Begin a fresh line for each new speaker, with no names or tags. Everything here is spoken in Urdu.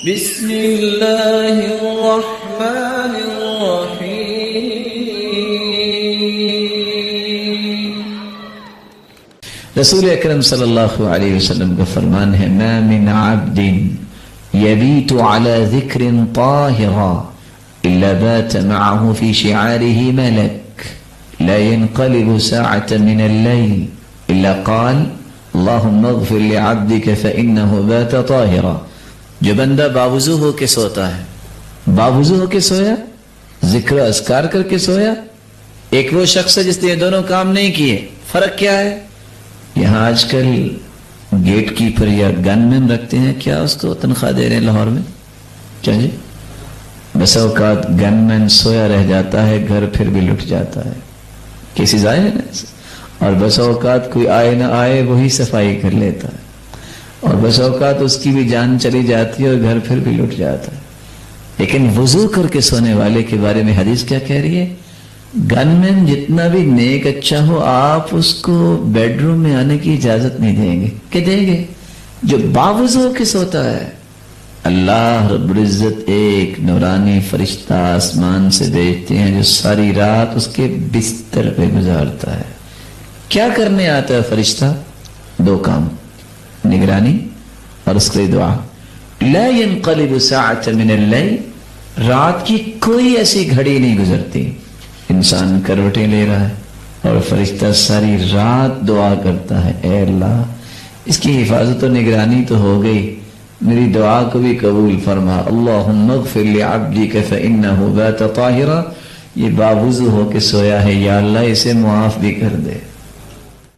بسم اللہ الرحمن الرحیم۔
رسول اکرم صلی اللہ علیہ وسلم کا فرمان ہے، ما من عبد یبیت علی ذکر طاہرا الا بات معه في شعاره ملك لا ينقلب ساعة من الليل الا قال اللهم اغفر لعبدك فانه بات طاہرا۔ جو بندہ باوضو ہو کے سوتا ہے، باوضو ہو کے سویا، ذکر و اذکار کر کے سویا، ایک وہ شخص ہے جس نے یہ دونوں کام نہیں کیے۔ فرق کیا ہے؟ یہاں آج کل گیٹ کیپر یا گن مین رکھتے ہیں، کیا اس کو تنخواہ دے رہے ہیں لاہور میں؟ کیا جی؟ بس اوقات گن مین سویا رہ جاتا ہے، گھر پھر بھی لٹ جاتا ہے، کسی ضائع ہے نا، اور بس اوقات کوئی آئے نہ آئے وہی صفائی کر لیتا ہے، اور بس اوقات اس کی بھی جان چلی جاتی ہے اور گھر پھر بھی لٹ جاتا ہے۔ لیکن وضو کر کے سونے والے کے بارے میں حدیث کیا کہہ رہی ہے؟ گن مین جتنا بھی نیک اچھا ہو، آپ اس کو بیڈ روم میں آنے کی اجازت نہیں دیں گے۔ کہ دیں گے؟ جو باوضو ہو کے سوتا ہے، اللہ رب العزت ایک نورانی فرشتہ آسمان سے بھیجتے ہیں جو ساری رات اس کے بستر پہ گزارتا ہے۔ کیا کرنے آتا ہے فرشتہ؟ دو کام، نگرانی اور اس کے دعا۔ لا ينقلب ساعة من اللیل، رات کی کوئی ایسی گھڑی نہیں گزرتی، انسان کروٹیں لے رہا ہے اور فرشتہ ساری رات دعا کرتا ہے، اے اللہ اس کی حفاظت و نگرانی تو ہو گئی، میری دعا کو بھی قبول فرما، اللہم اغفر لعبدک فإنہ بات طاہرا، یہ باوضو ہو کے سویا ہے، یا اللہ اسے معاف بھی کر دے۔